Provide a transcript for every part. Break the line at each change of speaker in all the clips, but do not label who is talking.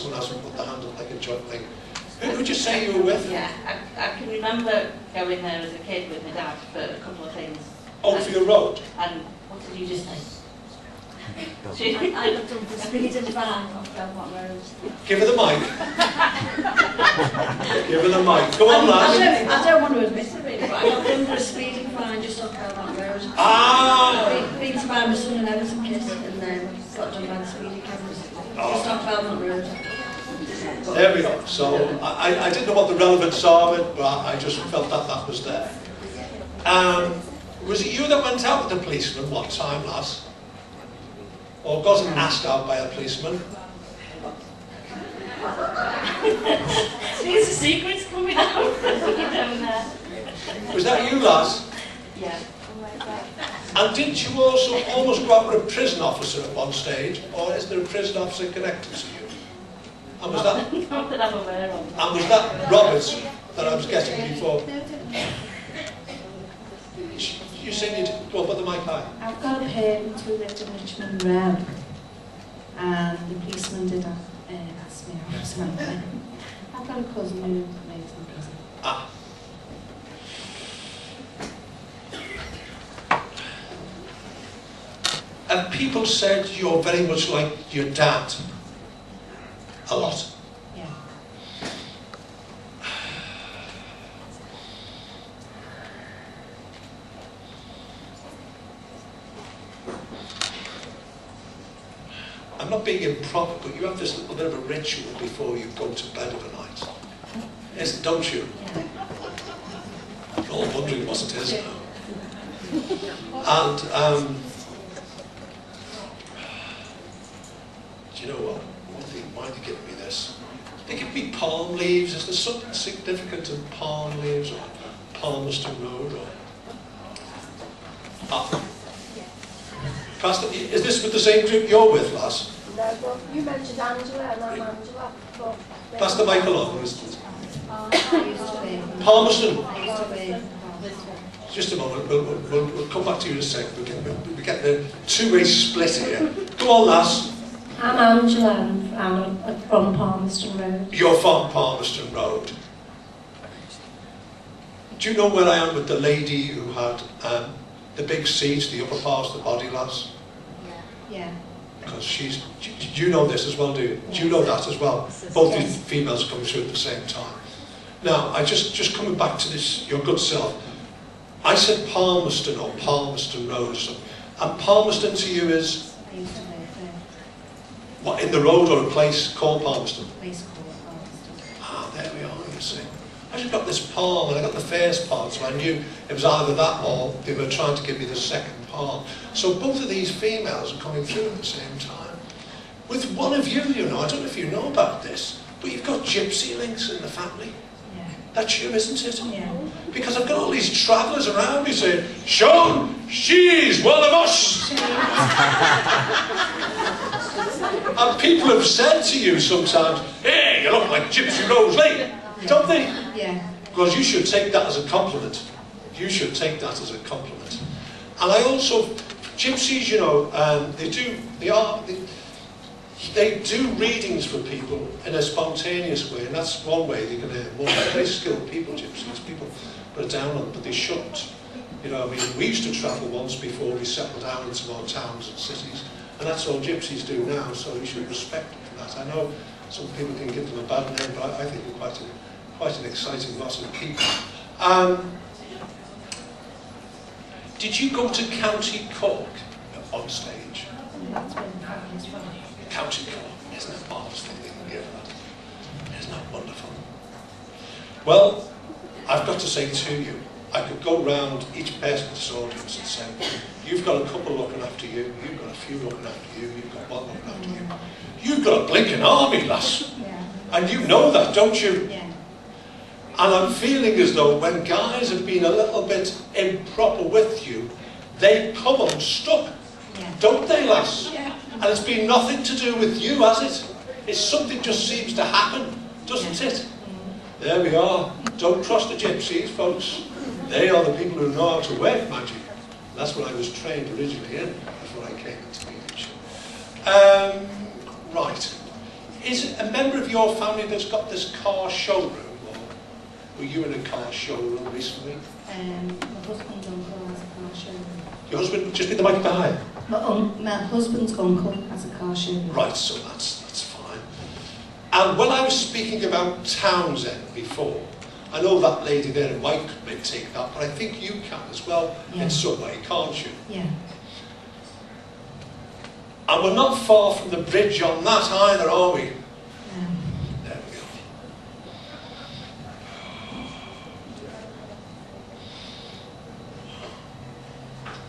someone hasn't put their hand up like a joint thing. Who would you say you were with?
Yeah, I can remember going there as a kid with my dad for a couple of things.
Oh, for your road?
And what did you just say?
I looked up the speed and van off Belmont Road.
Give her the mic. Give her the mic. Go on, lads.
I don't want to admit it really, but I got under a speeding fine just off Belmont Road.
Ah!
Been to Palmerston and Everton Kiss and then got done by the speeding cameras. Just off Belmont Road.
There we go. So I didn't know what the relevance of it, but I just felt that that was there. Was it you that went out with the policeman one time, lads? Or wasn't asked out by a policeman?
These are secrets coming out.
Was that you, lads?
Yeah.
And didn't you also almost go out with a prison officer at one stage? Or is there a prison officer connected to you? And was that,
Not that I'm aware of.
and was that Roberts that I was getting before? You said you'd go up with the mic high.
I've got a parent who lived in Richmond Row, and the policeman did ask me out to my friend. I've got a cousin who lives in prison.
Ah. And people said you're very much like your dad. A lot.
Yeah.
I'm not being improper, but you have this little bit of a ritual before you go to bed of a night. Yes, don't you?
Yeah.
You're all wondering what it is now. And, do you know what? One thing, why are they giving me this? They give me palm leaves. Is there something significant in palm leaves or Palmerston Road? Or... Ah. Pastor, is this with the same group you're with, lass?
No, but you mentioned Angela and I'm Angela. But
Pass the mic along.
I used to be.
Palmerston.
I used to be.
Just a moment, we'll come back to you in a second. We're getting a two-way split here. Go on, lass.
I'm Angela, and I'm from Palmerston Road.
You're from Palmerston Road. Do you know where I am with the lady who had the big seeds, the upper parts of the body, lass?
Yeah.
Because she's... Do you know this as well, do you? Do you know that as well? Both these females coming through at the same time. Now, I just coming back to this, your good self. I said Palmerston or Palmerston Road or something. And Palmerston to you is...
I used to live there.
What, in the road or a place called Palmerston?
A place called Palmerston.
Ah, there we are, you see. I just got this palm and I got the first part, so I knew it was either that or they were trying to give me the second palm. So both of these females are coming through at the same time. With one of you, you know, I don't know if you know about this, but you've got gypsy links in the family.
Yeah.
That's you, isn't it?
Yeah.
Because I've got all these travellers around me saying, Sean, she's one of us! And people have said to you sometimes, hey, you look like Gypsy Rose Lee, don't they?
Yeah.
Because you should take that as a compliment. You should take that as a compliment. And I also, gypsies, you know, they do readings for people in a spontaneous way, and that's one way they can earn money. Very skilled people, gypsies. People put it down on them, but they shouldn't. You know, I mean, we used to travel once before we settled down into more towns and cities, and that's all gypsies do now, so you should respect them for that. I know some people can give them a bad name, but I think they're quite an exciting lot of people. Did you go to County Cork on stage?
That's been fabulous fun.
County Cork, isn't it marvellous thing they can give that? Isn't that wonderful? Well, I've got to say to you, I could go round each person in this audience and say, you've got a couple looking after you, you've got a few looking after you, you've got one looking after you. You've got a blinking army, lass.
Yeah.
And you know that, don't you?
Yeah.
And I'm feeling as though when guys have been a little bit improper with you, they come unstuck.
Yeah.
Don't they, lass?
Yeah.
And it's been nothing to do with you, has it? It's something just seems to happen, doesn't it? There we are. Don't trust the gypsies, folks. They are the people who know how to work magic. That's what I was trained originally in before I came into the village. Right. Is it a member of your family that's got this car showroom, or were you in a car showroom recently?
My husband's uncle has a car showroom.
Your husband, just be the mic behind.
My husband's uncle has a car showroom.
Right, so that's fine. And when I was speaking about Townsend before, I know that lady there in white may take that, but I think you can as well in some way, can't you?
Yeah.
And we're not far from the bridge on that either, are we?
No.
There we go.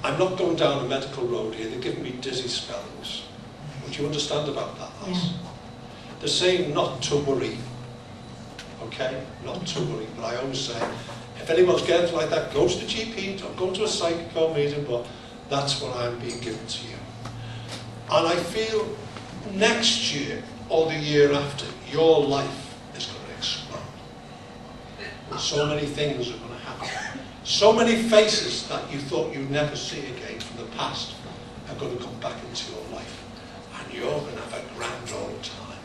I'm not going down a medical road here. They're giving me dizzy spells. Would you understand about that, lass?
Yeah.
They're saying not to worry. Okay? Not to worry. But I always say, if anyone's getting like that, go to the GP, don't go to a psychic or medium, but that's what I'm being given to you. And I feel next year or the year after, your life is going to explode. So many things are going to happen. So many faces that you thought you'd never see again from the past are going to come back into your life. And you're going to have a grand old time.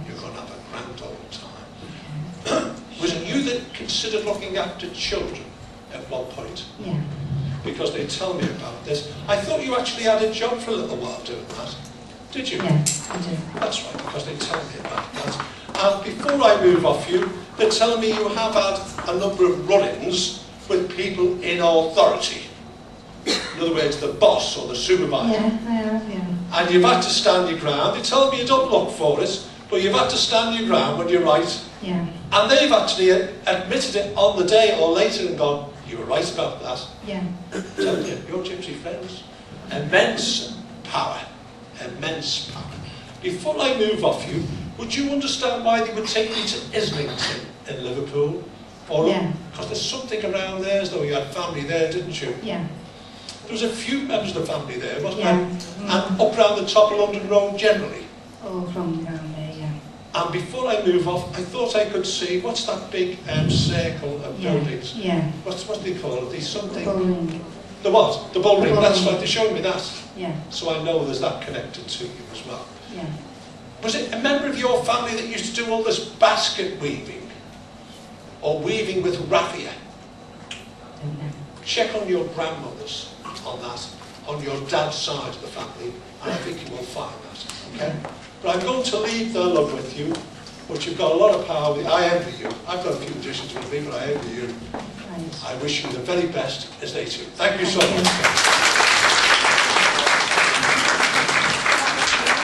You're going to have a grand old time. Was it you that considered looking after children at one point?
Yeah.
Because they tell me about this. I thought you actually had a job for a little while doing that. Did you?
Yeah, I do.
That's right, because they tell me about that. And before I move off you, they're telling me you have had a number of run-ins with people in authority. In other words, the boss or the supervisor.
Yeah, I have, yeah.
And you've had to stand your ground. They tell me you don't look for it, but you've had to stand your ground when you're right.
Yeah.
And they've actually admitted it on the day or later and gone, you were right about that.
Yeah.
Tell you, your gypsy friends, immense power, immense power. Before I move off you, would you understand why they would take me to Islington in Liverpool? Or,
Yeah.
because there's something around there, as though you had family there, didn't you?
Yeah.
There was a few members of the family there, wasn't
Yeah.
there? And up round the top of London Road generally.
All from around there, yeah.
And before I move off, I thought I could see, what's that big circle of
Yeah.
buildings?
Yeah.
What do they call it? There's something...
Bowling.
The what? The bull ring,
Bull
that's
ring.
right, they're showing me that.
Yeah.
So I know there's that connected to you as well.
Yeah.
Was it a member of your family that used to do all this basket weaving? Or weaving with raffia?
Don't know.
Check on your grandmothers on that, on your dad's side of the family, and I think you will find that, okay? But I'm going to leave their love with you, but you've got a lot of power. I envy you. I've got a few magicians with me, but I envy you.
Right.
I wish you the very best as they do. Thank you so
Thank you.
much.